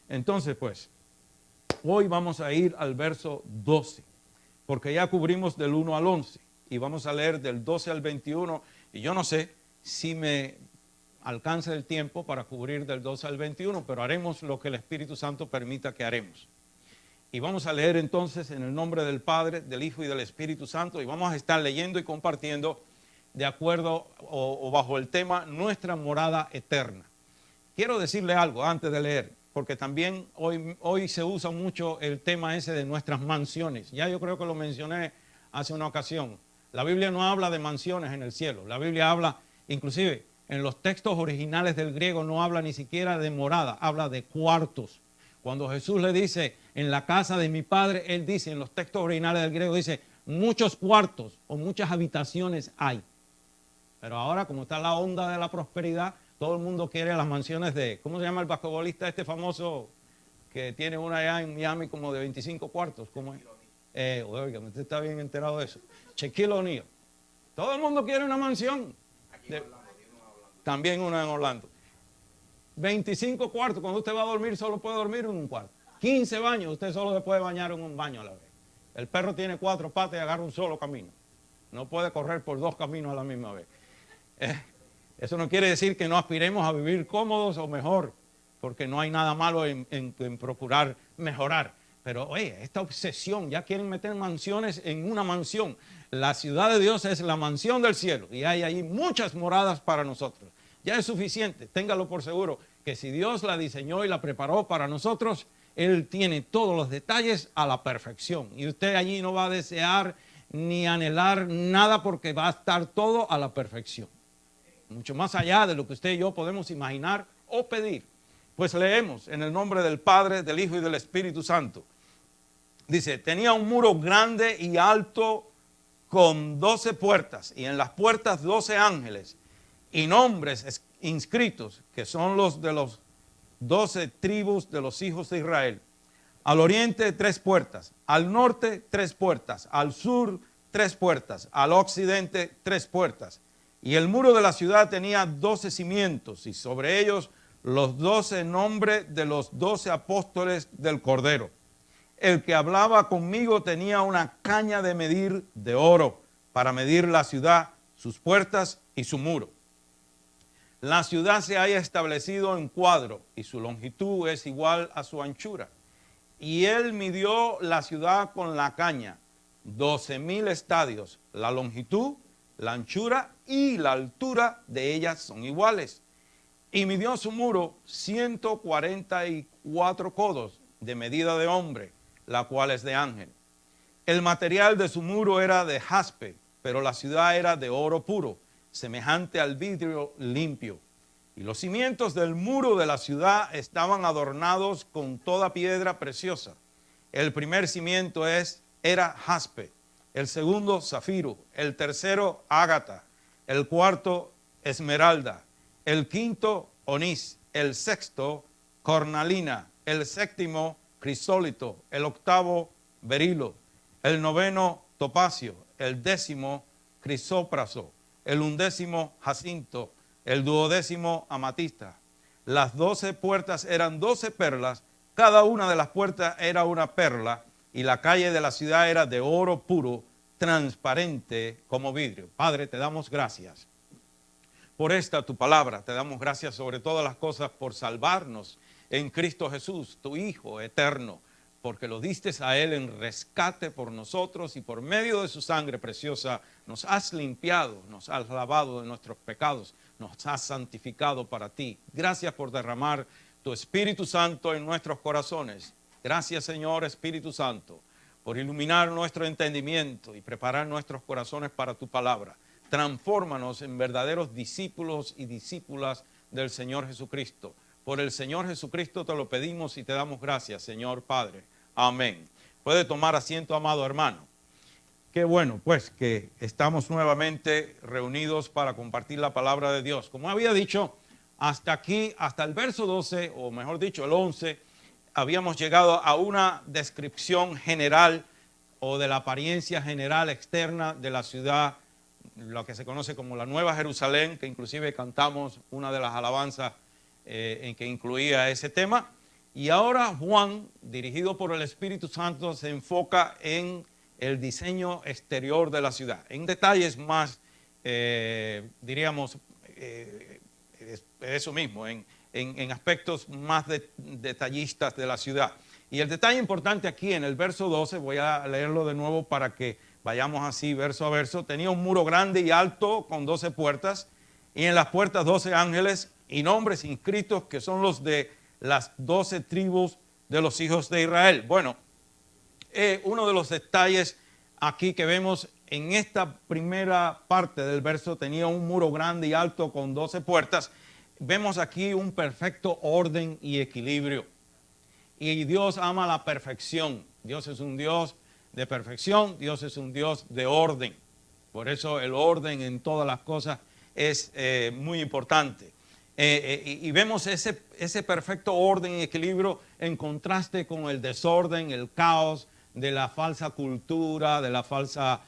Entonces, pues, hoy vamos a ir al verso 12, porque ya cubrimos del 1 al 11 y vamos a leer del 12 al 21 y yo no sé si me alcanza el tiempo para cubrir del 12 al 21, pero haremos lo que el Espíritu Santo permita que haremos. Y vamos a leer entonces en el nombre del Padre, del Hijo y del Espíritu Santo, y vamos a estar leyendo y compartiendo de acuerdo o bajo el tema Nuestra morada eterna. Quiero decirle algo antes de leer, porque también hoy se usa mucho el tema ese de nuestras mansiones. Ya yo creo que lo mencioné hace una ocasión. La Biblia no habla de mansiones en el cielo. La Biblia habla, inclusive en los textos originales del griego, no habla ni siquiera de morada, habla de cuartos. Cuando Jesús le dice, en la casa de mi Padre, Él dice, en los textos originales del griego, dice, muchos cuartos o muchas habitaciones hay. Pero ahora, como está la onda de la prosperidad, todo el mundo quiere las mansiones de, ¿cómo se llama el basquetbolista este famoso que tiene una allá en Miami como de 25 cuartos? ¿Cómo es? Oiga, usted está bien enterado de eso. Shaquille O'Neal. Todo el mundo quiere una mansión. También una en Orlando. 25 cuartos, cuando usted va a dormir solo puede dormir en un cuarto. 15 baños, usted solo se puede bañar en un baño a la vez. El perro tiene 4 patas y agarra un solo camino. No puede correr por 2 caminos a la misma vez. Eso no quiere decir que no aspiremos a vivir cómodos o mejor, porque no hay nada malo en procurar mejorar. Pero oye, esta obsesión, ya quieren meter mansiones en una mansión. La ciudad de Dios es la mansión del cielo y hay ahí muchas moradas para nosotros. Ya es suficiente, téngalo por seguro, que si Dios la diseñó y la preparó para nosotros, Él tiene todos los detalles a la perfección. Y usted allí no va a desear ni anhelar nada porque va a estar todo a la perfección. Mucho más allá de lo que usted y yo podemos imaginar o pedir. Pues leemos en el nombre del Padre, del Hijo y del Espíritu Santo. Dice, tenía un muro grande y alto con 12 puertas y en las puertas 12 ángeles y nombres inscritos que son los de los 12 tribus de los hijos de Israel. Al oriente 3 puertas, al norte 3 puertas, al sur 3 puertas, al occidente 3 puertas. Y el muro de la ciudad tenía 12 cimientos y sobre ellos los 12 nombres de los 12 apóstoles del Cordero. El que hablaba conmigo tenía una caña de medir de oro para medir la ciudad, sus puertas y su muro. La ciudad se halla establecido en cuadro y su longitud es igual a su anchura. Y él midió la ciudad con la caña, 12,000 estadios. La longitud, la anchura y la altura de ellas son iguales. Y midió su muro 144 codos de medida de hombre, la cual es de ángel. El material de su muro era de jaspe, pero la ciudad era de oro puro, semejante al vidrio limpio. Y los cimientos del muro de la ciudad estaban adornados con toda piedra preciosa. El primer cimiento era jaspe, el segundo zafiro, el tercero ágata, el cuarto esmeralda, el quinto onís, el sexto cornalina, el séptimo crisólito, el octavo berilo, el noveno topacio, el décimo crisópraso, el undécimo jacinto, el duodécimo amatista. Las 12 puertas eran 12 perlas, cada una de las puertas era una perla y la calle de la ciudad era de oro puro, transparente como vidrio. Padre, te damos gracias por esta tu palabra, te damos gracias sobre todas las cosas por salvarnos en Cristo Jesús, tu Hijo eterno, porque lo diste a Él en rescate por nosotros y por medio de su sangre preciosa nos has limpiado, nos has lavado de nuestros pecados, nos has santificado para ti. Gracias por derramar tu Espíritu Santo en nuestros corazones. Gracias, Señor Espíritu Santo, por iluminar nuestro entendimiento y preparar nuestros corazones para tu palabra. Transfórmanos en verdaderos discípulos y discípulas del Señor Jesucristo. Por el Señor Jesucristo te lo pedimos y te damos gracias, Señor Padre. Amén. Puede tomar asiento, amado hermano. Qué bueno, pues, que estamos nuevamente reunidos para compartir la palabra de Dios. Como había dicho, hasta aquí, hasta el verso 12, o mejor dicho, el 11, habíamos llegado a una descripción general o de la apariencia general externa de la ciudad, lo que se conoce como la Nueva Jerusalén, que inclusive cantamos una de las alabanzas en que incluía ese tema. Y ahora Juan, dirigido por el Espíritu Santo, se enfoca en el diseño exterior de la ciudad, en detalles más, diríamos, eso mismo, en aspectos más detallistas de la ciudad. Y el detalle importante aquí en el verso 12, voy a leerlo de nuevo para que vayamos así verso a verso. Tenía un muro grande y alto con 12 puertas, y en las puertas 12 ángeles y nombres inscritos que son los de las 12 tribus de los hijos de Israel. Bueno, uno de los detalles aquí que vemos en esta primera parte del verso, tenía un muro grande y alto con 12 puertas. Vemos aquí un perfecto orden y equilibrio. Y Dios ama la perfección. Dios es un Dios de perfección, Dios es un Dios de orden. Por eso el orden en todas las cosas es muy importante. Y vemos ese perfecto orden y equilibrio en contraste con el desorden, el caos de la falsa cultura, de la falsa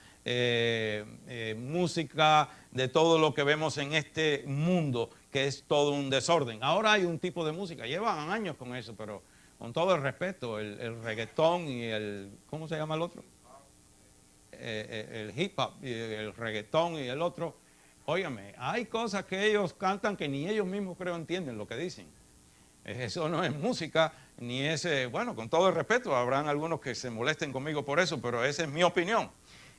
música, de todo lo que vemos en este mundo, que es todo un desorden. Ahora hay un tipo de música, llevan años con eso, pero con todo el respeto, el reggaetón y el, ¿cómo se llama el otro? El hip hop y el reggaetón y el otro. Óigame, hay cosas que ellos cantan que ni ellos mismos creo entienden lo que dicen. Eso no es música, ni es, bueno, con todo el respeto, habrán algunos que se molesten conmigo por eso, pero esa es mi opinión.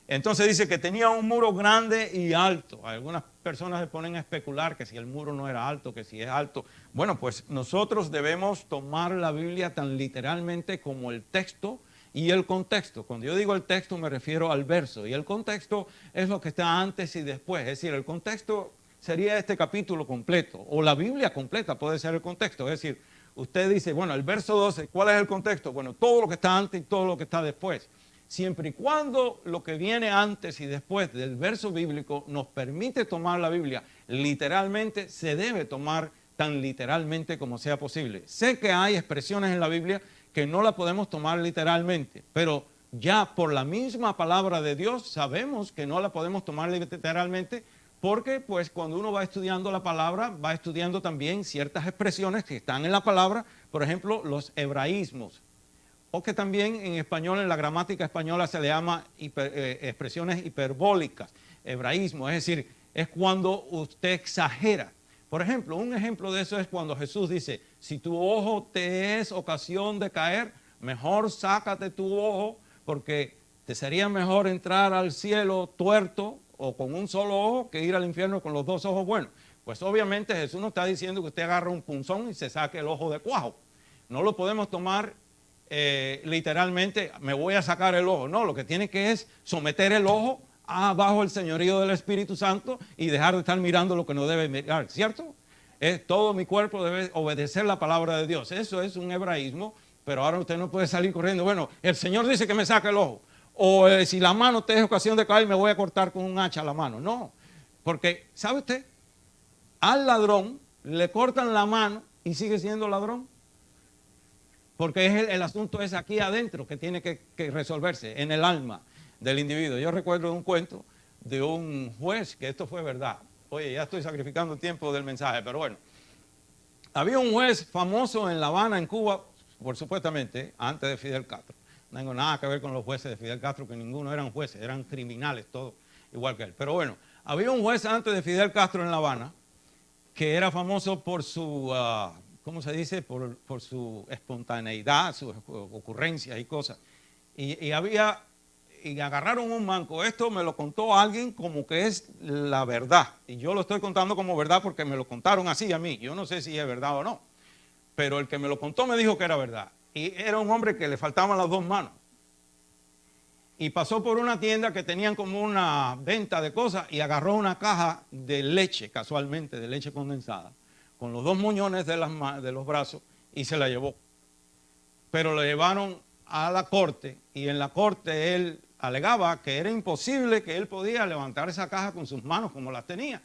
Entonces dice que tenía un muro grande y alto. Algunas personas se ponen a especular que si el muro no era alto, que si es alto. Bueno, pues nosotros debemos tomar la Biblia tan literalmente como el texto y el contexto. Cuando yo digo el texto me refiero al verso, y el contexto es lo que está antes y después. Es decir, el contexto sería este capítulo completo, o la Biblia completa puede ser el contexto. Es decir, usted dice, bueno, el verso 12, ¿cuál es el contexto? Bueno, todo lo que está antes y todo lo que está después. Siempre y cuando lo que viene antes y después del verso bíblico nos permite tomar la Biblia literalmente, se debe tomar tan literalmente como sea posible. Sé que hay expresiones en la Biblia que no la podemos tomar literalmente, pero ya por la misma palabra de Dios sabemos que no la podemos tomar literalmente, porque pues cuando uno va estudiando la palabra, va estudiando también ciertas expresiones que están en la palabra, por ejemplo, los hebraísmos, o que también en español, en la gramática española se le llama expresiones hiperbólicas, hebraísmo, es decir, es cuando usted exagera. Por ejemplo, un ejemplo de eso es cuando Jesús dice, si tu ojo te es ocasión de caer, mejor sácate tu ojo, porque te sería mejor entrar al cielo tuerto o con un solo ojo que ir al infierno con los dos ojos buenos. Pues obviamente Jesús no está diciendo que usted agarre un punzón y se saque el ojo de cuajo. No lo podemos tomar literalmente, me voy a sacar el ojo. No, lo que tiene que es someter el ojo bajo el señorío del Espíritu Santo y dejar de estar mirando lo que no debe mirar, ¿cierto? Todo mi cuerpo debe obedecer la palabra de Dios. Eso es un hebraísmo, pero ahora usted no puede salir corriendo. Bueno, el Señor dice que me saque el ojo. O si la mano te es ocasión de caer, me voy a cortar con un hacha la mano. No, porque, ¿sabe usted? Al ladrón le cortan la mano y sigue siendo ladrón. Porque el asunto es aquí adentro que tiene que resolverse, en el alma del individuo. Yo recuerdo un cuento de un juez, que esto fue verdad. Oye, ya estoy sacrificando el tiempo del mensaje, pero bueno. Había un juez famoso en La Habana, en Cuba, por supuestamente, antes de Fidel Castro. No tengo nada que ver con los jueces de Fidel Castro, que ninguno eran jueces, eran criminales, todos igual que él. Pero bueno, había un juez antes de Fidel Castro en La Habana, que era famoso por su... ¿cómo se dice? Por su espontaneidad, sus ocurrencias y cosas. Y agarraron un manco. Esto me lo contó alguien como que es la verdad. Y yo lo estoy contando como verdad porque me lo contaron así a mí. Yo no sé si es verdad o no. Pero el que me lo contó me dijo que era verdad. Y era un hombre que le faltaban las dos manos. Y pasó por una tienda que tenían como una venta de cosas y agarró una caja de leche, casualmente, de leche condensada, con los dos muñones de los brazos, y se la llevó. Pero lo llevaron a la corte, y en la corte él alegaba que era imposible que él podía levantar esa caja con sus manos como las tenía.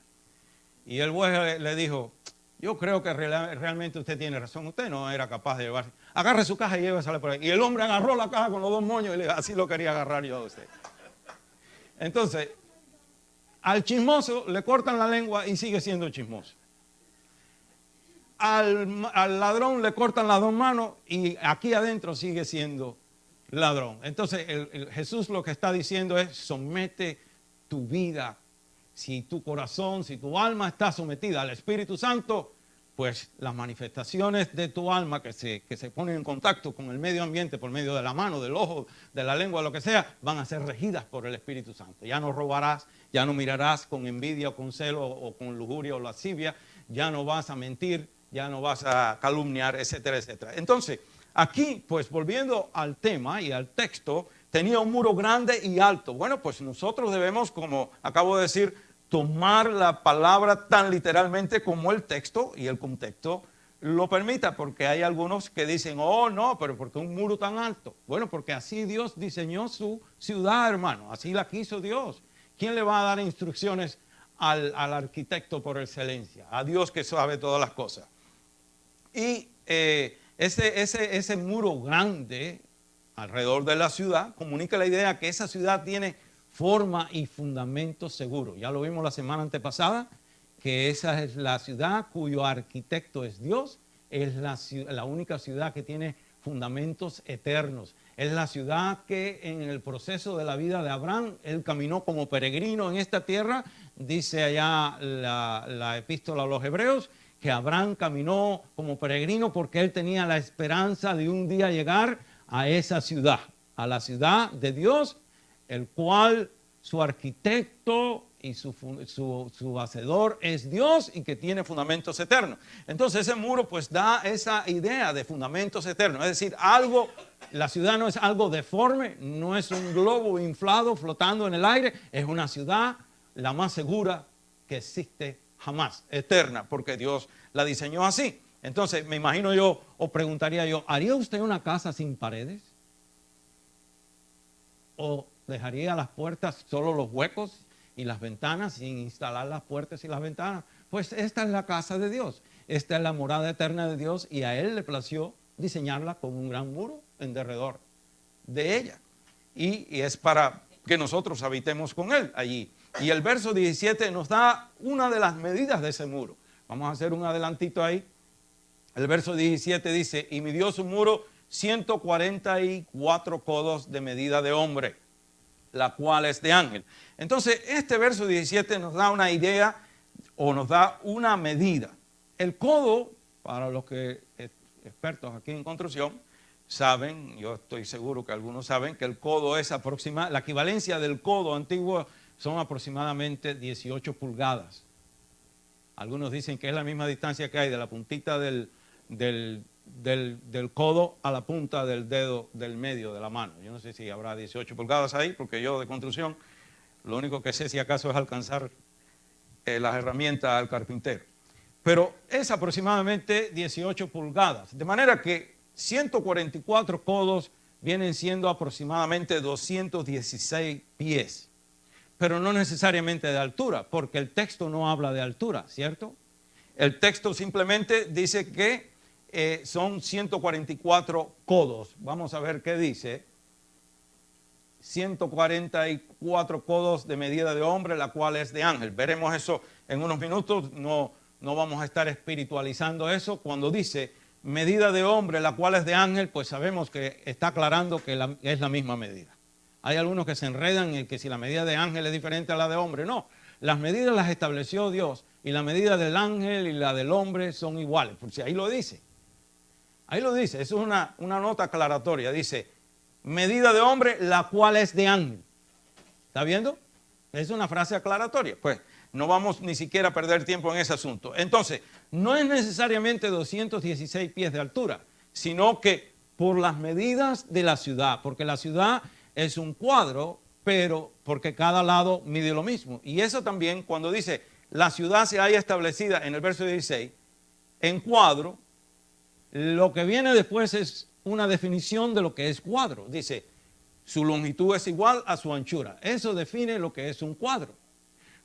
Y el juez le dijo, yo creo que realmente usted tiene razón, usted no era capaz de llevarse. Agarre su caja y llévesela por ahí. Y el hombre agarró la caja con los dos moños y le dijo, así lo quería agarrar yo a usted. Entonces, al chismoso le cortan la lengua y sigue siendo chismoso. al ladrón le cortan las dos manos y aquí adentro sigue siendo ladrón. Entonces Jesús lo que está diciendo es: somete tu vida. Si tu corazón, si tu alma está sometida al Espíritu Santo, pues las manifestaciones de tu alma que se ponen en contacto con el medio ambiente por medio de la mano, del ojo, de la lengua, lo que sea, van a ser regidas por el Espíritu Santo. Ya no robarás, ya no mirarás con envidia o con celo o con lujuria o lascivia, ya no vas a mentir, ya no vas a calumniar, etcétera, etcétera. Entonces, aquí, pues volviendo al tema y al texto, tenía un muro grande y alto. Bueno, pues nosotros debemos, como acabo de decir, tomar la palabra tan literalmente como el texto y el contexto lo permita, porque hay algunos que dicen: oh no, pero ¿por qué un muro tan alto? Bueno, porque así Dios diseñó su ciudad, hermano, así la quiso Dios. ¿Quién le va a dar instrucciones al arquitecto por excelencia? A Dios, que sabe todas las cosas. Y ese muro grande alrededor de la ciudad comunica la idea que esa ciudad tiene forma y fundamento seguro. Ya lo vimos la semana antepasada, que esa es la ciudad cuyo arquitecto es Dios. Es la única ciudad que tiene fundamentos eternos. Es la ciudad que en el proceso de la vida de Abraham, él caminó como peregrino en esta tierra. Dice allá la epístola a los Hebreos que Abraham caminó como peregrino porque él tenía la esperanza de un día llegar a esa ciudad, a la ciudad de Dios, el cual su arquitecto y su hacedor es Dios y que tiene fundamentos eternos. Entonces ese muro pues da esa idea de fundamentos eternos, es decir, algo, la ciudad no es algo deforme, no es un globo inflado flotando en el aire, es una ciudad la más segura que existe jamás, eterna, porque Dios la diseñó así. Entonces me imagino yo, o preguntaría yo, ¿haría usted una casa sin paredes? ¿O dejaría las puertas, solo los huecos y las ventanas, sin instalar las puertas y las ventanas? Pues esta es la casa de Dios, esta es la morada eterna de Dios, y a Él le plació diseñarla con un gran muro en derredor de ella. Y es para que nosotros habitemos con Él allí. Y el verso 17 nos da una de las medidas de ese muro. Vamos a hacer un adelantito ahí. El verso 17 dice: y midió su muro 144 codos de medida de hombre, la cual es de ángel. Entonces, este verso 17 nos da una idea o nos da una medida. El codo, para los que expertos aquí en construcción saben, yo estoy seguro que algunos saben, que el codo es la equivalencia del codo antiguo son aproximadamente 18 pulgadas. Algunos dicen que es la misma distancia que hay de la puntita del codo a la punta del dedo del medio de la mano. Yo no sé si habrá 18 pulgadas ahí, porque yo de construcción lo único que sé si acaso es alcanzar las herramientas al carpintero. Pero es aproximadamente 18 pulgadas. De manera que 144 codos vienen siendo aproximadamente 216 pies. Pero no necesariamente de altura, porque el texto no habla de altura, ¿cierto? El texto simplemente dice que son 144 codos. Vamos a ver qué dice. 144 codos de medida de hombre, la cual es de ángel. Veremos eso en unos minutos, no vamos a estar espiritualizando eso. Cuando dice medida de hombre, la cual es de ángel, pues sabemos que está aclarando que es la misma medida. Hay algunos que se enredan en que si la medida de ángel es diferente a la de hombre. No, las medidas las estableció Dios y la medida del ángel y la del hombre son iguales. Porque ahí lo dice. Ahí lo dice, eso es una nota aclaratoria. Dice, medida de hombre, la cual es de ángel. ¿Está viendo? Es una frase aclaratoria. Pues no vamos ni siquiera a perder tiempo en ese asunto. Entonces, no es necesariamente 216 pies de altura, sino que por las medidas de la ciudad, porque la ciudad es un cuadro, pero porque cada lado mide lo mismo. Y eso también cuando dice la ciudad se haya establecida en el verso 16 en cuadro, lo que viene después es una definición de lo que es cuadro. Dice, su longitud es igual a su anchura. Eso define lo que es un cuadro.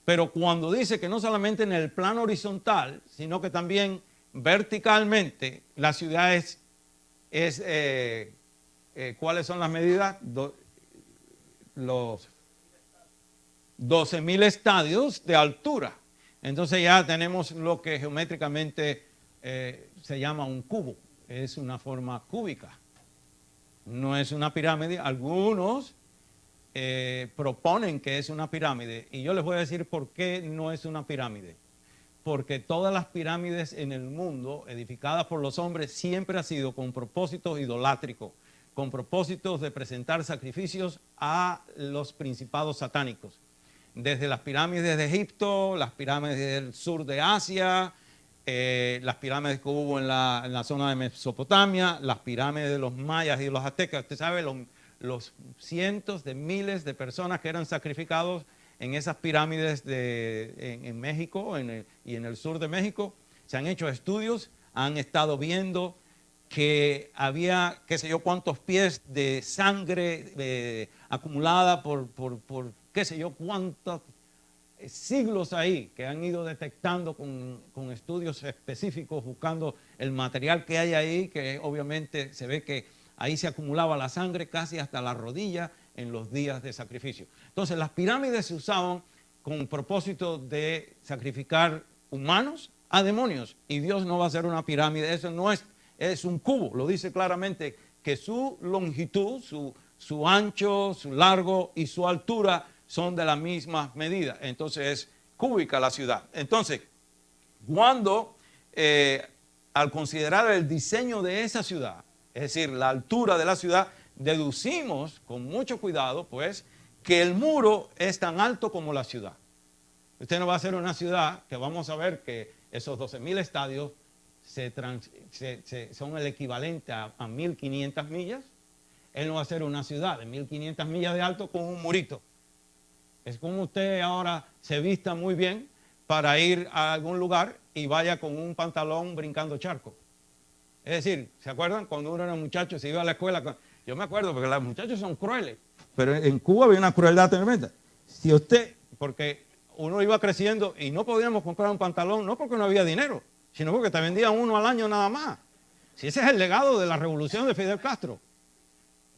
Pero cuando dice que no solamente en el plano horizontal, sino que también verticalmente, la ciudad ¿cuáles son las medidas? Los 12.000 estadios de altura. Entonces ya tenemos lo que geométricamente se llama un cubo, es una forma cúbica, no es una pirámide. Algunos proponen que es una pirámide, y yo les voy a decir por qué no es una pirámide. Porque todas las pirámides en el mundo, edificadas por los hombres, siempre han sido con propósitos idolátricos, con propósitos de presentar sacrificios a los principados satánicos. Desde las pirámides de Egipto, las pirámides del sur de Asia, las pirámides que hubo en la zona de Mesopotamia, las pirámides de los mayas y los aztecas. Usted sabe los cientos de miles de personas que eran sacrificados en esas pirámides en México y en el sur de México. Se han hecho estudios, han estado viendo que había qué sé yo cuántos pies de sangre acumulada por qué sé yo cuántos siglos ahí, que han ido detectando con estudios específicos, buscando el material que hay ahí, que obviamente se ve que ahí se acumulaba la sangre casi hasta la rodilla en los días de sacrificio. Entonces las pirámides se usaban con propósito de sacrificar humanos a demonios, y Dios no va a hacer una pirámide. Eso no es un cubo, lo dice claramente, que su longitud, su ancho, su largo y su altura son de la misma medida. Entonces es cúbica la ciudad. Entonces, cuando al considerar el diseño de esa ciudad, es decir, la altura de la ciudad, deducimos con mucho cuidado, pues, que el muro es tan alto como la ciudad. Usted no va a hacer una ciudad que vamos a ver que esos 12,000 estadios son el equivalente a 1.500 millas. Él no va a hacer una ciudad de 1.500 millas de alto con un murito. Es como usted ahora se vista muy bien para ir a algún lugar y vaya con un pantalón brincando charco. Es decir, ¿se acuerdan? Cuando uno era muchacho se iba a la escuela. Yo me acuerdo porque los muchachos son crueles, pero en Cuba había una crueldad tremenda. Si usted, porque uno iba creciendo y no podíamos comprar un pantalón, no porque no había dinero, sino porque te vendían uno al año nada más. Si ese es el legado de la revolución de Fidel Castro.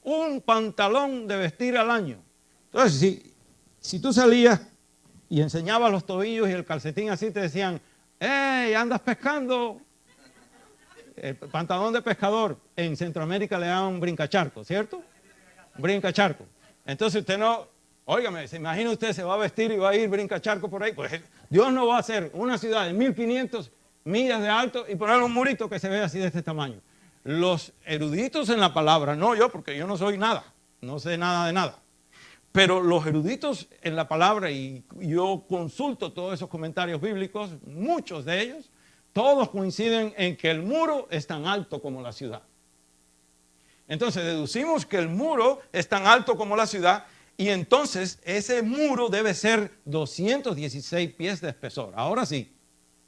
Un pantalón de vestir al año. Entonces, si tú salías y enseñabas los tobillos y el calcetín así, te decían, ¡hey, andas pescando! El pantalón de pescador en Centroamérica le llaman brincacharco, ¿cierto? Brincacharco. Entonces usted no, óigame, se imagina usted se va a vestir y va a ir brincacharco por ahí. Pues Dios no va a hacer una ciudad de 1.500 millas de alto y poner un murito que se ve así de este tamaño. Los eruditos en la palabra, no yo, porque yo no soy nada, no sé nada de nada. Pero los eruditos en la palabra, y yo consulto todos esos comentarios bíblicos, muchos de ellos, todos coinciden en que el muro es tan alto como la ciudad. Entonces deducimos que el muro es tan alto como la ciudad, y entonces ese muro debe ser 216 pies de espesor. Ahora sí,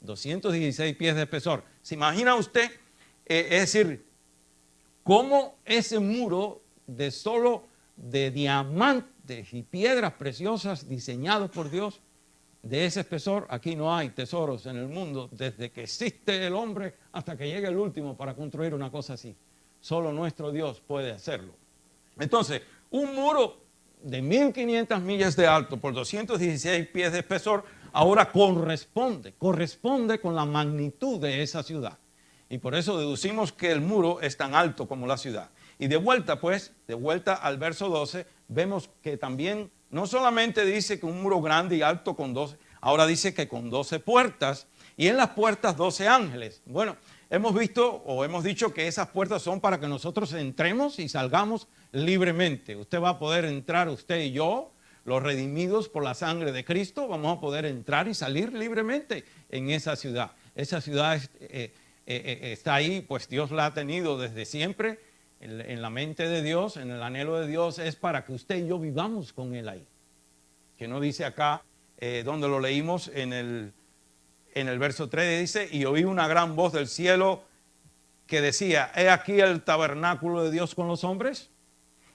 216 pies de espesor. ¿Se imagina usted? Es decir, cómo ese muro de diamantes y piedras preciosas diseñados por Dios, de ese espesor, aquí no hay tesoros en el mundo desde que existe el hombre hasta que llegue el último para construir una cosa así. Solo nuestro Dios puede hacerlo. Entonces, un muro de 1.500 millas de alto por 216 pies de espesor ahora corresponde con la magnitud de esa ciudad. Y por eso deducimos que el muro es tan alto como la ciudad. Y de vuelta al verso 12, vemos que también no solamente dice que un muro grande y alto con 12, ahora dice que con 12 puertas, y en las puertas 12 ángeles. Bueno, hemos visto o hemos dicho que esas puertas son para que nosotros entremos y salgamos libremente. Usted va a poder entrar, usted y yo, los redimidos por la sangre de Cristo, vamos a poder entrar y salir libremente en esa ciudad. Esa ciudad está ahí, pues Dios la ha tenido desde siempre. En la mente de Dios, en el anhelo de Dios, es para que usted y yo vivamos con Él ahí. Que no dice acá, donde lo leímos en el verso 3, dice, y oí una gran voz del cielo que decía, he aquí el tabernáculo de Dios con los hombres,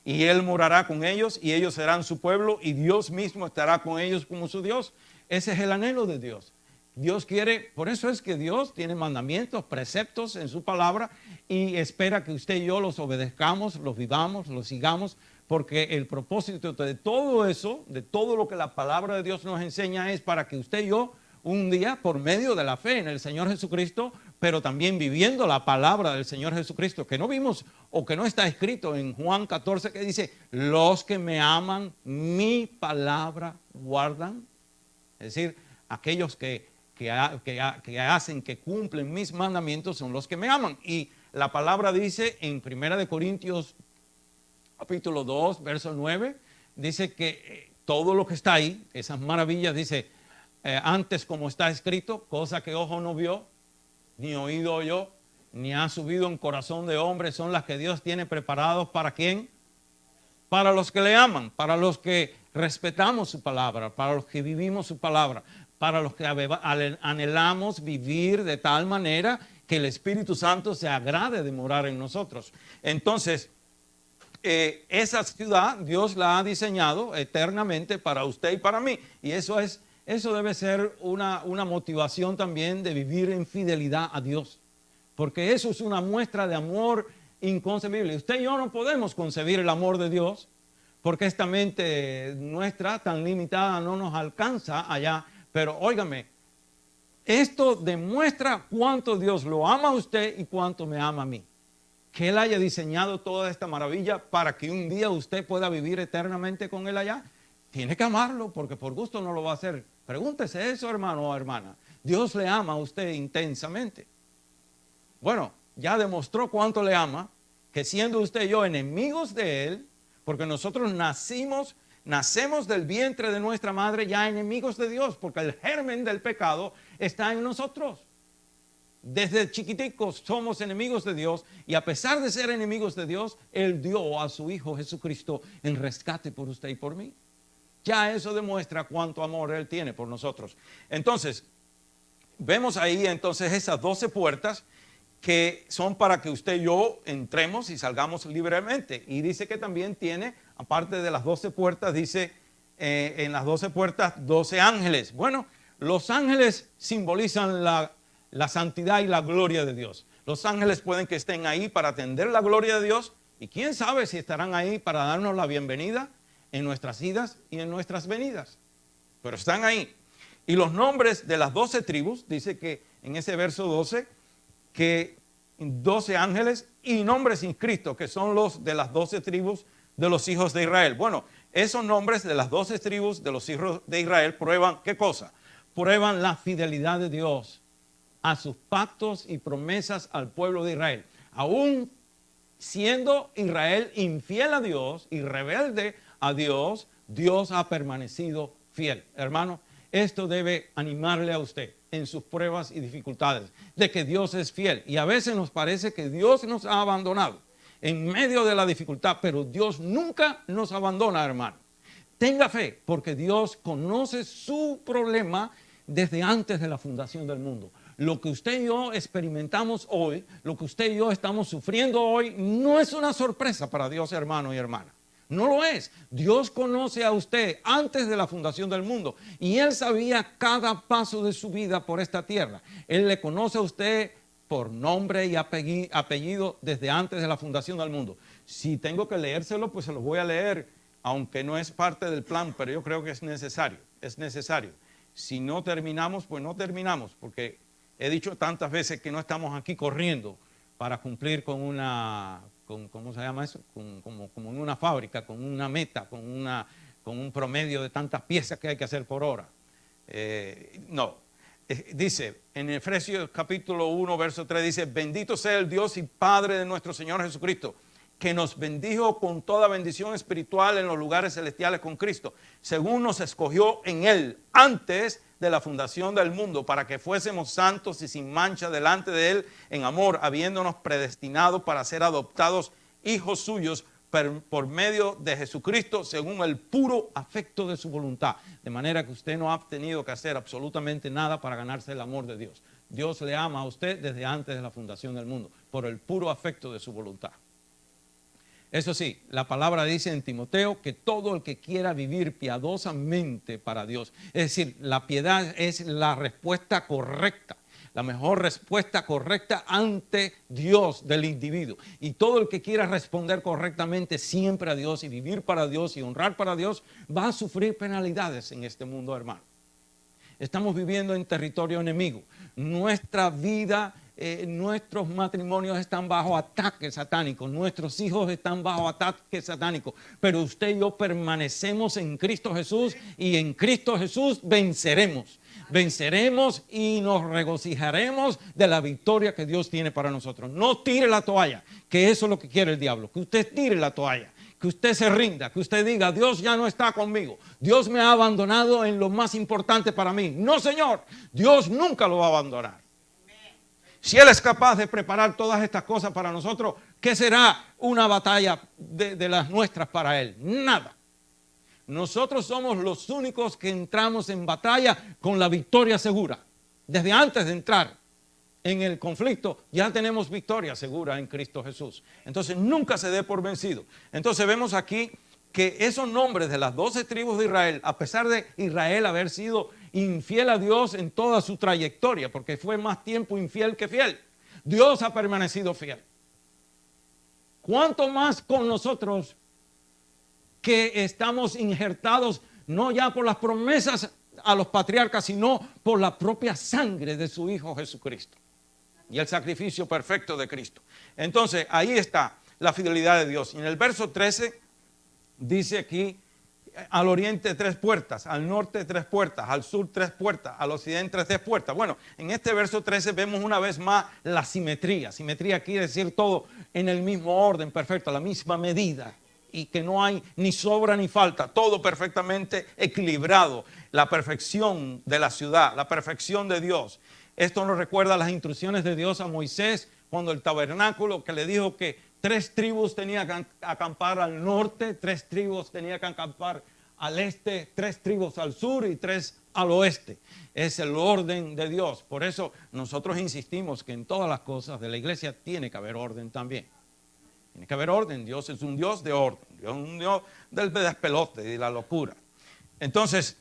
y Él morará con ellos, y ellos serán su pueblo, y Dios mismo estará con ellos como su Dios. Ese es el anhelo de Dios. Dios quiere, por eso es que Dios tiene mandamientos, preceptos en su palabra y espera que usted y yo los obedezcamos, los vivamos, los sigamos, porque el propósito de todo eso, de todo lo que la palabra de Dios nos enseña es para que usted y yo un día por medio de la fe en el Señor Jesucristo, pero también viviendo la palabra del Señor Jesucristo, que no vimos o que no está escrito en Juan 14, que dice, los que me aman, mi palabra guardan. Es decir, aquellos que hacen, que cumplen mis mandamientos son los que me aman. Y la palabra dice en 1 Corintios capítulo 2, verso 9, dice que todo lo que está ahí, esas maravillas, dice, antes como está escrito, cosa que ojo no vio, ni oído oyó, ni ha subido en corazón de hombre, son las que Dios tiene preparados para ¿quién? Para los que le aman, para los que respetamos su palabra, para los que vivimos su palabra, para los que anhelamos vivir de tal manera que el Espíritu Santo se agrade de morar en nosotros. Entonces, esa ciudad Dios la ha diseñado eternamente para usted y para mí, y eso debe ser una motivación también de vivir en fidelidad a Dios, porque eso es una muestra de amor inconcebible. Usted y yo no podemos concebir el amor de Dios, porque esta mente nuestra tan limitada no nos alcanza allá, pero óigame, esto demuestra cuánto Dios lo ama a usted y cuánto me ama a mí. Que Él haya diseñado toda esta maravilla para que un día usted pueda vivir eternamente con Él allá. Tiene que amarlo, porque por gusto no lo va a hacer. Pregúntese eso, hermano o hermana. Dios le ama a usted intensamente. Bueno, ya demostró cuánto le ama, que siendo usted y yo enemigos de Él, porque nosotros nacemos del vientre de nuestra madre ya enemigos de Dios, porque el germen del pecado está en nosotros. Desde chiquiticos somos enemigos de Dios, y a pesar de ser enemigos de Dios, Él dio a su Hijo Jesucristo en rescate por usted y por mí. Ya eso demuestra cuánto amor Él tiene por nosotros. Entonces, vemos ahí entonces esas 12 puertas que son para que usted y yo entremos y salgamos libremente. Y dice que también tiene, aparte de las 12 puertas, dice en las 12 puertas 12 ángeles. Bueno, los ángeles simbolizan la santidad y la gloria de Dios. Los ángeles pueden que estén ahí para atender la gloria de Dios, y quién sabe si estarán ahí para darnos la bienvenida en nuestras idas y en nuestras venidas, pero están ahí. Y los nombres de las 12 tribus, dice que en ese verso 12, que 12 ángeles y nombres inscritos, que son los de las 12 tribus de los hijos de Israel. Bueno, esos nombres de las 12 tribus de los hijos de Israel prueban, ¿qué cosa? Prueban la fidelidad de Dios a sus pactos y promesas al pueblo de Israel. Aún siendo Israel infiel a Dios y rebelde a Dios, Dios ha permanecido fiel. Hermano, esto debe animarle a usted en sus pruebas y dificultades, de que Dios es fiel. Y a veces nos parece que Dios nos ha abandonado en medio de la dificultad, pero Dios nunca nos abandona, hermano. Tenga fe, porque Dios conoce su problema desde antes de la fundación del mundo. Lo que usted y yo experimentamos hoy, lo que usted y yo estamos sufriendo hoy, no es una sorpresa para Dios, hermano y hermana. No lo es. Dios conoce a usted antes de la fundación del mundo, y Él sabía cada paso de su vida por esta tierra. Él le conoce a usted por nombre y apellido desde antes de la fundación del mundo. Si tengo que leérselo, pues se lo voy a leer, aunque no es parte del plan, pero yo creo que es necesario. Es necesario. Si no terminamos, pues no terminamos, porque he dicho tantas veces que no estamos aquí corriendo para cumplir con una... ¿cómo se llama eso? Como en una fábrica, con una meta, con un promedio de tantas piezas que hay que hacer por hora. No. Dice, en Efesios capítulo 1, verso 3, dice, bendito sea el Dios y Padre de nuestro Señor Jesucristo, que nos bendijo con toda bendición espiritual en los lugares celestiales con Cristo, según nos escogió en Él antes de la fundación del mundo, para que fuésemos santos y sin mancha delante de Él en amor, habiéndonos predestinado para ser adoptados hijos suyos por medio de Jesucristo, según el puro afecto de su voluntad. De manera que usted no ha tenido que hacer absolutamente nada para ganarse el amor de Dios. Dios le ama a usted desde antes de la fundación del mundo, por el puro afecto de su voluntad. Eso sí, la palabra dice en Timoteo que todo el que quiera vivir piadosamente para Dios, es decir, la piedad es la respuesta correcta, la mejor respuesta correcta ante Dios del individuo. Y todo el que quiera responder correctamente siempre a Dios y vivir para Dios y honrar para Dios, va a sufrir penalidades en este mundo, hermano. estamos viviendo en territorio enemigo. Nuestra vida, nuestros matrimonios están bajo ataque satánico, nuestros hijos están bajo ataque satánico, pero usted y yo permanecemos en Cristo Jesús y en Cristo Jesús venceremos. Venceremos y nos regocijaremos de la victoria que Dios tiene para nosotros. No tire la toalla, que eso es lo que quiere el diablo, que usted tire la toalla, que usted se rinda, que usted diga, Dios ya no está conmigo, Dios me ha abandonado en lo más importante para mí. No, Señor, Dios nunca lo va a abandonar. Si Él es capaz de preparar todas estas cosas para nosotros, ¿qué será una batalla de las nuestras para Él? Nada. Nosotros somos los únicos que entramos en batalla con la victoria segura. Desde antes de entrar en el conflicto, ya tenemos victoria segura en Cristo Jesús. Entonces, nunca se dé por vencido. Entonces, vemos aquí que esos nombres de las 12 tribus de Israel, a pesar de Israel haber sido infiel a Dios en toda su trayectoria, porque fue más tiempo infiel que fiel, Dios ha permanecido fiel. ¿Cuánto más con nosotros que estamos injertados no ya por las promesas a los patriarcas, sino por la propia sangre de su Hijo Jesucristo y el sacrificio perfecto de Cristo? Entonces, ahí está la fidelidad de Dios. Y en el verso 13 dice aquí, al oriente 3 puertas, al norte 3 puertas, al sur 3 puertas, al occidente 3 puertas. Bueno, en este verso 13 vemos una vez más la simetría. Simetría quiere decir todo en el mismo orden perfecto, la misma medida, y que no hay ni sobra ni falta, todo perfectamente equilibrado, la perfección de la ciudad, la perfección de Dios. Esto nos recuerda las instrucciones de Dios a Moisés cuando el tabernáculo, que le dijo que 3 tribus tenían que acampar al norte, 3 tribus tenían que acampar al este, 3 tribus al sur y 3 al oeste. Es el orden de Dios. Por eso nosotros insistimos que en todas las cosas de la iglesia tiene que haber orden también. Tiene que haber orden. Dios es un Dios de orden. Dios es un Dios del despelote y de la locura. Entonces,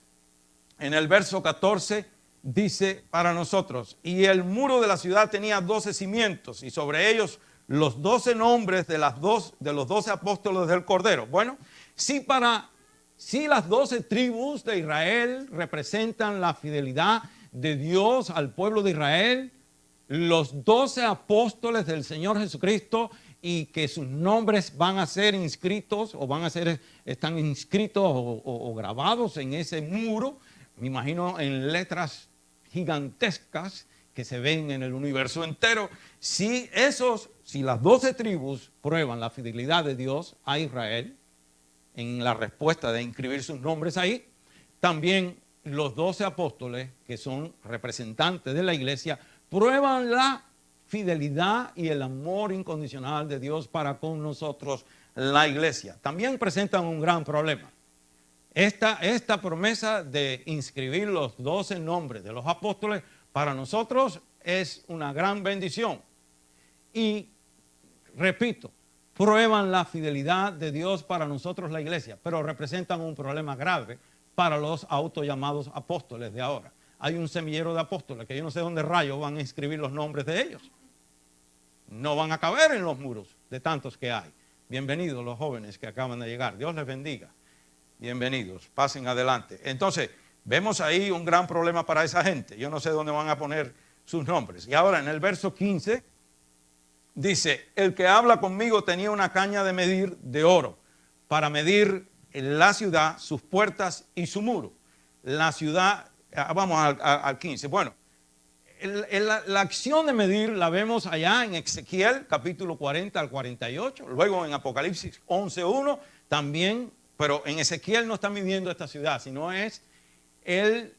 en el verso 14 dice para nosotros, y el muro de la ciudad tenía 12 cimientos y sobre ellos los 12 nombres de los 12 apóstoles del Cordero. Bueno, si las 12 tribus de Israel representan la fidelidad de Dios al pueblo de Israel, los 12 apóstoles del Señor Jesucristo, y que sus nombres van a ser inscritos o están inscritos o grabados en ese muro, me imagino en letras gigantescas que se ven en el universo entero. Si las 12 tribus prueban la fidelidad de Dios a Israel en la respuesta de inscribir sus nombres ahí, también los 12 apóstoles, que son representantes de la iglesia, prueban la fidelidad y el amor incondicional de Dios para con nosotros, la iglesia. También presentan un gran problema. Esta promesa de inscribir los 12 nombres de los apóstoles para nosotros es una gran bendición. Y repito, prueban la fidelidad de Dios para nosotros, la iglesia, pero representan un problema grave para los autollamados apóstoles de ahora. Hay un semillero de apóstoles que yo no sé dónde rayos van a inscribir los nombres de ellos. No van a caber en los muros de tantos que hay. Bienvenidos los jóvenes que acaban de llegar. Dios les bendiga. Bienvenidos. Pasen adelante. Entonces, vemos ahí un gran problema para esa gente. Yo no sé dónde van a poner sus nombres. Y ahora en el verso 15 dice, el que habla conmigo tenía una caña de medir de oro para medir la ciudad, sus puertas y su muro. La ciudad, vamos al 15. Bueno, la acción de medir la vemos allá en Ezequiel capítulo 40 al 48, luego en Apocalipsis 11:1 también, pero en Ezequiel no están midiendo esta ciudad, sino es el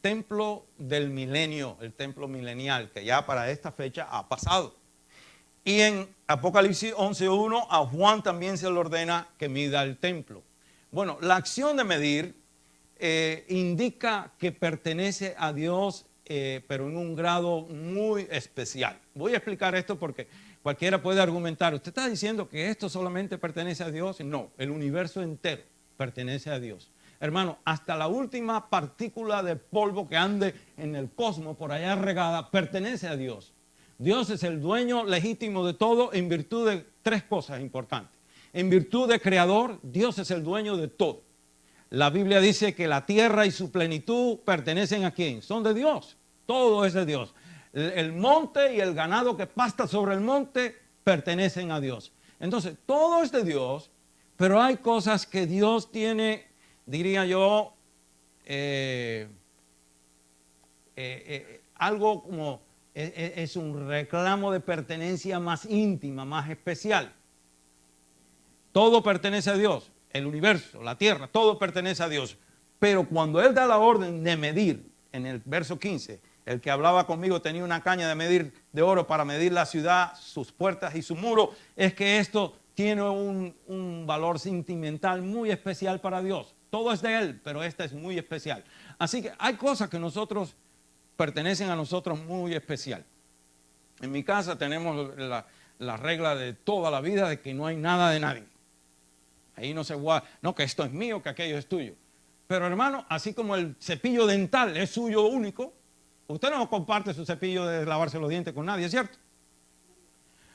templo del milenio, el templo milenial, que ya para esta fecha ha pasado. Y en Apocalipsis 11:1 a Juan también se le ordena que mida el templo. Bueno, la acción de medir indica que pertenece a Dios, pero en un grado muy especial. Voy a explicar esto porque cualquiera puede argumentar, ¿usted está diciendo que esto solamente pertenece a Dios? No, el universo entero pertenece a Dios. Hermano, hasta la última partícula de polvo que ande en el cosmos por allá regada pertenece a Dios. Dios es el dueño legítimo de todo en virtud de 3 cosas importantes. En virtud de creador, Dios es el dueño de todo. La Biblia dice que la tierra y su plenitud pertenecen a ¿quién? Son de Dios. Todo es de Dios. El monte y el ganado que pasta sobre el monte pertenecen a Dios. Entonces, todo es de Dios, pero hay cosas que Dios tiene, diría yo, algo como es un reclamo de pertenencia más íntima, más especial. Todo pertenece a Dios, el universo, la tierra, todo pertenece a Dios. Pero cuando Él da la orden de medir, en el verso 15, el que hablaba conmigo tenía una caña de medir de oro para medir la ciudad, sus puertas y su muro, es que esto tiene un valor sentimental muy especial para Dios. Todo es de Él, pero esta es muy especial. Así que hay cosas que pertenecen a nosotros muy especial. En mi casa tenemos la regla de toda la vida de que no hay nada de nadie. Ahí no se guarda, no, que esto es mío, que aquello es tuyo. Pero hermano, así como el cepillo dental es suyo único, usted no comparte su cepillo de lavarse los dientes con nadie, ¿cierto?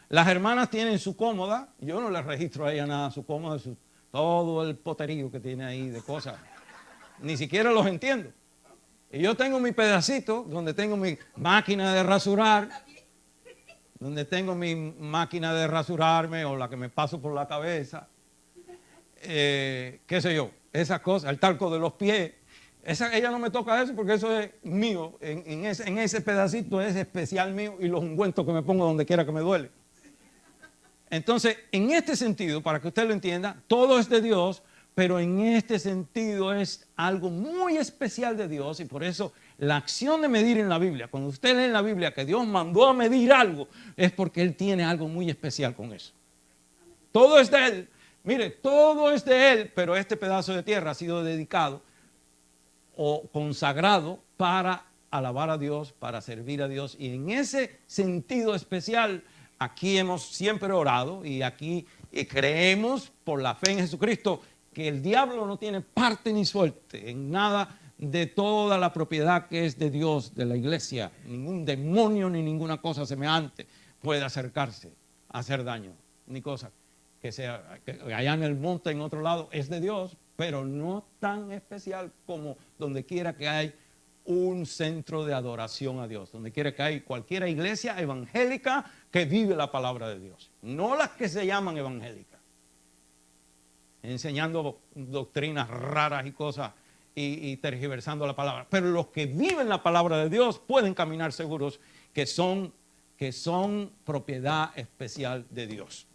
Las hermanas tienen su cómoda, yo no les registro a ella nada, su cómoda, todo el poterío que tiene ahí de cosas. Ni siquiera los entiendo. Y yo tengo mi pedacito donde tengo mi máquina de rasurar, donde tengo mi máquina de rasurarme o la que me paso por la cabeza, qué sé yo, esas cosas, el talco de los pies. Ella no me toca eso porque eso es mío, en ese pedacito es especial mío y los ungüentos que me pongo donde quiera que me duele. Entonces, en este sentido, para que usted lo entienda, todo es de Dios, pero en este sentido es algo muy especial de Dios y por eso la acción de medir en la Biblia, cuando usted lee en la Biblia que Dios mandó a medir algo, es porque Él tiene algo muy especial con eso. Todo es de Él, mire, todo es de Él, pero este pedazo de tierra ha sido dedicado o consagrado para alabar a Dios, para servir a Dios y en ese sentido especial, aquí hemos siempre orado y aquí creemos por la fe en Jesucristo que el diablo no tiene parte ni suerte en nada de toda la propiedad que es de Dios, de la iglesia. Ningún demonio ni ninguna cosa semejante puede acercarse a hacer daño, ni cosa que sea que allá en el monte, en otro lado, es de Dios, pero no tan especial como donde quiera que hay un centro de adoración a Dios, donde quiera que hay cualquier iglesia evangélica que vive la palabra de Dios, no las que se llaman evangélicas, enseñando doctrinas raras y cosas y tergiversando la palabra, pero los que viven la palabra de Dios pueden caminar seguros que son propiedad especial de Dios.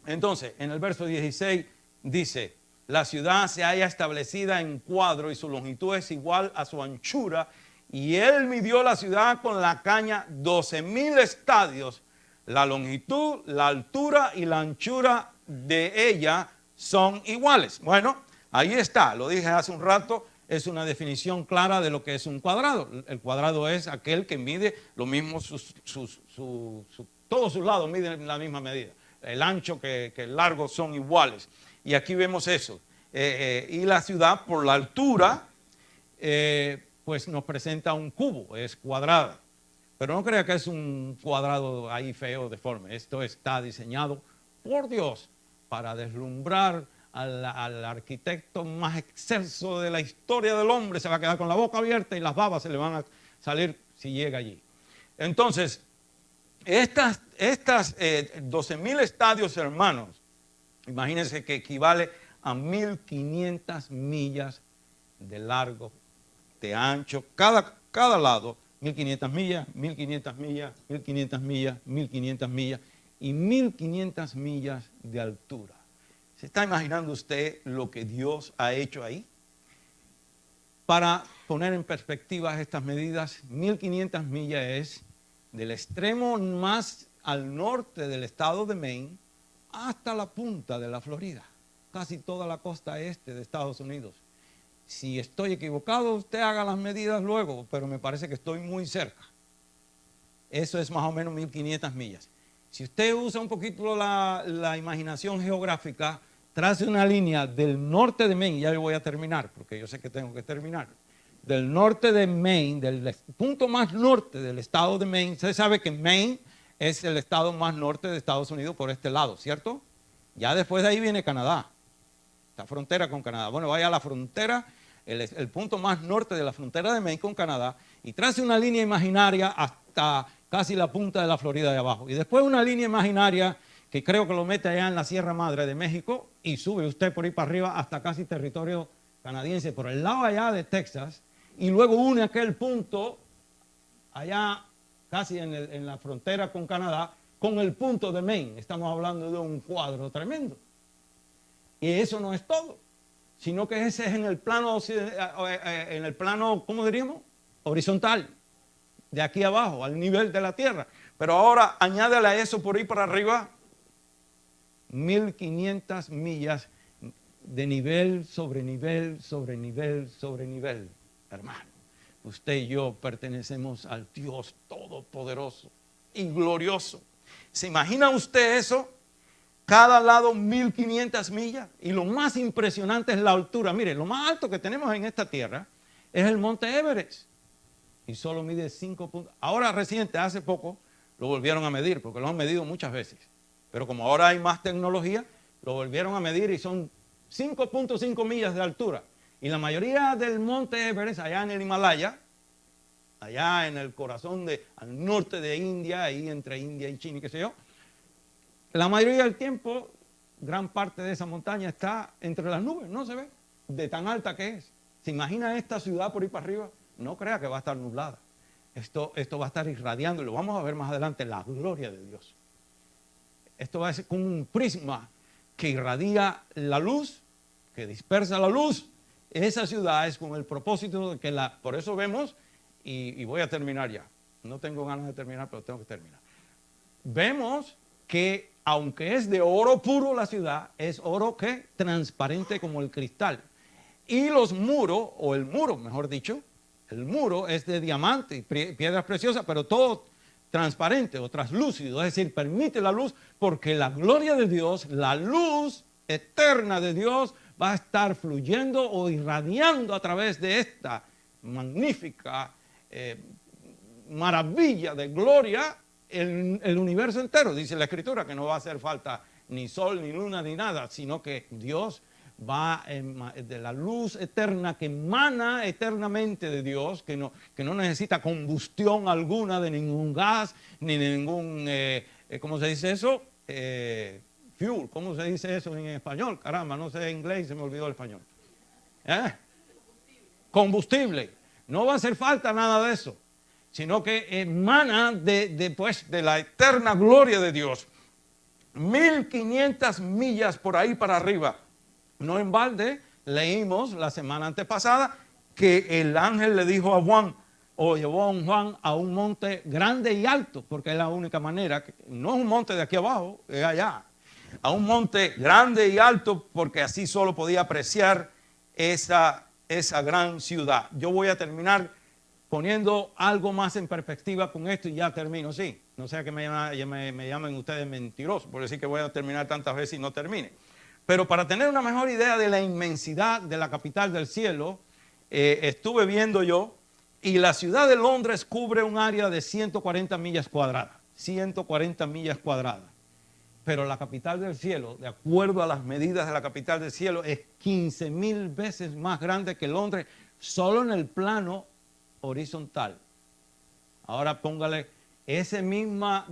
Entonces, en el verso 16 dice: la ciudad se halla establecida en cuadro y su longitud es igual a su anchura. Y él midió la ciudad con la caña 12,000 estadios. La longitud, la altura y la anchura de ella son iguales. Bueno, ahí está, lo dije hace un rato, es una definición clara de lo que es un cuadrado. El cuadrado es aquel que mide lo mismo, todos sus lados miden la misma medida. El ancho que el largo son iguales. Y aquí vemos eso. Y la ciudad por la altura, pues nos presenta un cubo, es cuadrada. Pero no crea que es un cuadrado ahí feo, deforme. Esto está diseñado por Dios para deslumbrar al arquitecto más excelso de la historia del hombre. Se va a quedar con la boca abierta y las babas se le van a salir si llega allí. Entonces, estas 12,000 estadios, hermanos, imagínense que equivale a 1,500 millas de largo, de ancho, cada lado, 1,500 millas, 1,500 millas, 1,500 millas, 1,500 millas y 1,500 millas de altura. ¿Se está imaginando usted lo que Dios ha hecho ahí? Para poner en perspectiva estas medidas, 1,500 millas es del extremo más al norte del estado de Maine hasta la punta de la Florida, casi toda la costa este de Estados Unidos. Si estoy equivocado, usted haga las medidas luego, pero me parece que estoy muy cerca. Eso es más o menos 1,500 millas. Si usted usa un poquito la imaginación geográfica, trace una línea del norte de Maine, ya yo voy a terminar, porque yo sé que tengo que terminar. Del norte de Maine, del punto más norte del estado de Maine, usted sabe que Maine es el estado más norte de Estados Unidos por este lado, ¿cierto? Ya después de ahí viene Canadá. esta frontera con Canadá. Bueno, vaya a la frontera, el punto más norte de la frontera de Maine con Canadá, y trace una línea imaginaria hasta casi la punta de la Florida de abajo. Y después una línea imaginaria que creo que lo mete allá en la Sierra Madre de México y sube usted por ahí para arriba hasta casi territorio canadiense, por el lado allá de Texas, y luego une aquel punto allá casi en la frontera con Canadá con el punto de Maine. Estamos hablando de un cuadro tremendo. Y eso no es todo, sino que ese es en el plano, ¿cómo diríamos? Horizontal, de aquí abajo, al nivel de la tierra. Pero ahora añádele a eso por ahí para arriba, 1500 millas de nivel sobre nivel, sobre nivel, sobre nivel. Hermano, usted y yo pertenecemos al Dios Todopoderoso y glorioso. ¿Se imagina usted eso? Cada lado 1500 millas. Y lo más impresionante es la altura. Mire, lo más alto que tenemos en esta tierra es el monte Everest. Y solo mide 5 puntos. Ahora reciente, hace poco, lo volvieron a medir, porque lo han medido muchas veces. Pero como ahora hay más tecnología, lo volvieron a medir y son 5.5 millas de altura. Y la mayoría del monte Everest, allá en el Himalaya, allá en el corazón al norte de India, ahí entre India y China y qué sé yo, la mayoría del tiempo, gran parte de esa montaña está entre las nubes, no se ve, de tan alta que es. ¿Se imagina esta ciudad por ahí para arriba? No crea que va a estar nublada. Esto va a estar irradiando, y lo vamos a ver más adelante, la gloria de Dios. Esto va a ser como un prisma que irradia la luz, que dispersa la luz. Esa ciudad es con el propósito de que por eso vemos, y voy a terminar ya. No tengo ganas de terminar, pero tengo que terminar. Vemos que aunque es de oro puro la ciudad, es oro que transparente como el cristal. Y los muros, o el muro, mejor dicho, el muro es de diamante y piedras preciosas, pero todo transparente o translúcido, es decir, permite la luz, porque la gloria de Dios, la luz eterna de Dios, va a estar fluyendo o irradiando a través de esta magnífica maravilla de gloria el universo entero. Dice la Escritura que no va a hacer falta ni sol, ni luna, ni nada, sino que Dios va de la luz eterna que emana eternamente de Dios, que no necesita combustión alguna de ningún gas, ni de ningún, ¿cómo se dice eso? Fuel, ¿cómo se dice eso en español? Caramba, no sé inglés, se me olvidó el español. Combustible. No va a hacer falta nada de eso, sino que emana de la eterna gloria de Dios. 1500 millas por ahí para arriba. No en balde, leímos la semana antepasada que el ángel le dijo a Juan, o llevó a Juan a un monte grande y alto, porque es la única manera, no es un monte de aquí abajo, es allá, a un monte grande y alto, porque así solo podía apreciar esa gran ciudad. Yo voy a terminar poniendo algo más en perspectiva con esto y ya termino, sí. No sea que me llamen ustedes mentirosos, por decir que voy a terminar tantas veces y no termine. Pero para tener una mejor idea de la inmensidad de la capital del cielo, estuve viendo yo, y la ciudad de Londres cubre un área de 140 millas cuadradas. 140 millas cuadradas. Pero la capital del cielo, de acuerdo a las medidas de la capital del cielo, es 15,000 veces más grande que Londres, solo en el plano horizontal. Ahora póngale esas mismas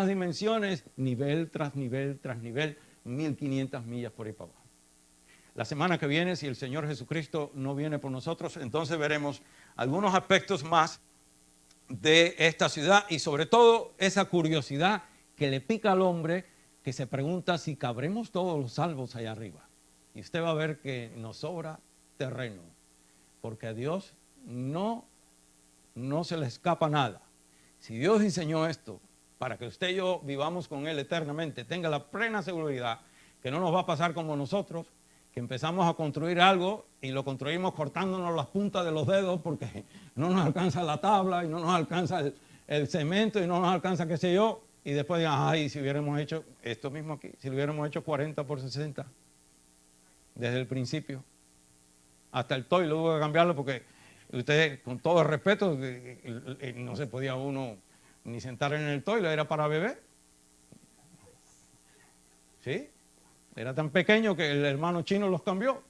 dimensiones, nivel tras nivel tras nivel, 1500 millas por ahí para abajo. La semana que viene, si el Señor Jesucristo no viene por nosotros, entonces veremos algunos aspectos más de esta ciudad y sobre todo esa curiosidad que le pica al hombre, que se pregunta si cabremos todos los salvos allá arriba. Y usted va a ver que nos sobra terreno, porque a Dios no se le escapa nada. Si Dios diseñó esto para que usted y yo vivamos con Él eternamente, tenga la plena seguridad que no nos va a pasar como nosotros, que empezamos a construir algo y lo construimos cortándonos las puntas de los dedos porque no nos alcanza la tabla y no nos alcanza el cemento y no nos alcanza qué sé yo, y después digan, ay, si hubiéramos hecho esto mismo aquí, si lo hubiéramos hecho 40 por 60 desde el principio, hasta el toile hubo que cambiarlo porque usted, con todo el respeto, no se podía uno ni sentar en el toile, era para beber. ¿Sí? Era tan pequeño que el hermano chino los cambió.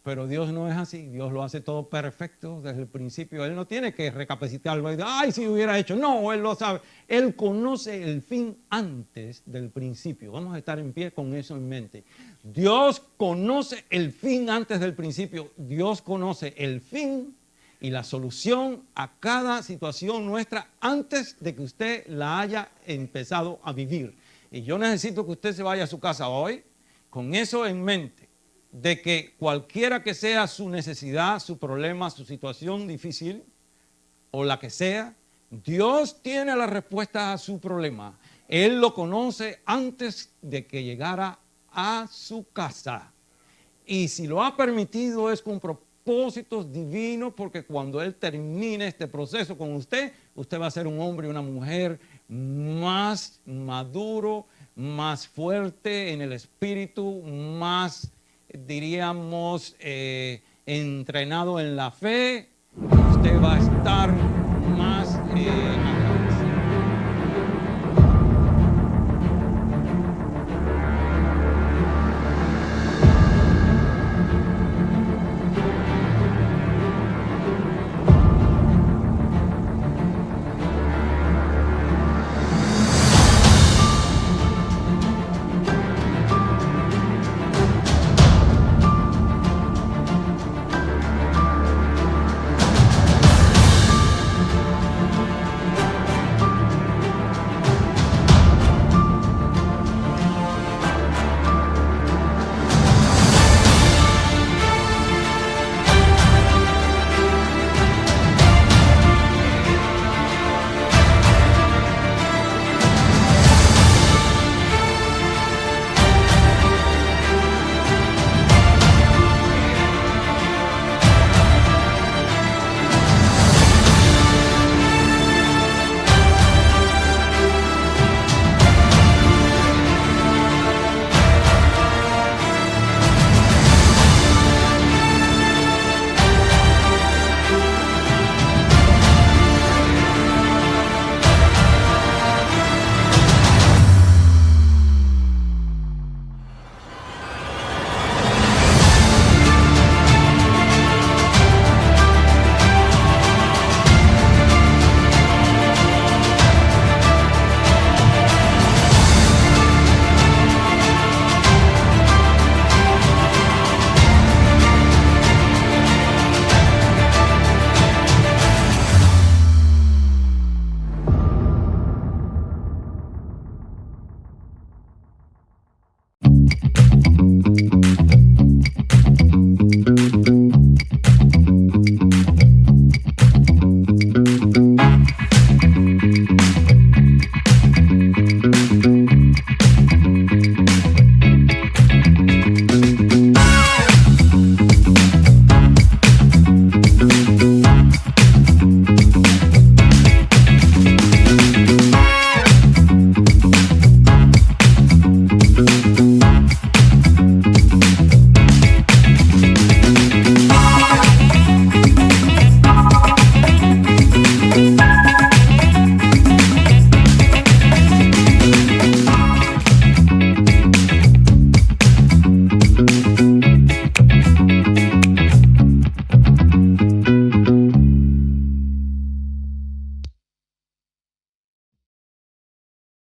Pero Dios no es así. Dios lo hace todo perfecto desde el principio. Él no tiene que recapacitarlo y decir, ay, si hubiera hecho. No, Él lo sabe. Él conoce el fin antes del principio. Vamos a estar en pie con eso en mente. Dios conoce el fin antes del principio. Dios conoce el fin y la solución a cada situación nuestra antes de que usted la haya empezado a vivir. Y yo necesito que usted se vaya a su casa hoy con eso en mente, de que cualquiera que sea su necesidad, su problema, su situación difícil o la que sea, Dios tiene la respuesta a su problema. Él lo conoce antes de que llegara a su casa. Y si lo ha permitido es con propósitos divinos, porque cuando Él termine este proceso con usted, usted va a ser un hombre y una mujer más maduro, más fuerte en el espíritu, más, diríamos, entrenado en la fe. Usted va a estar más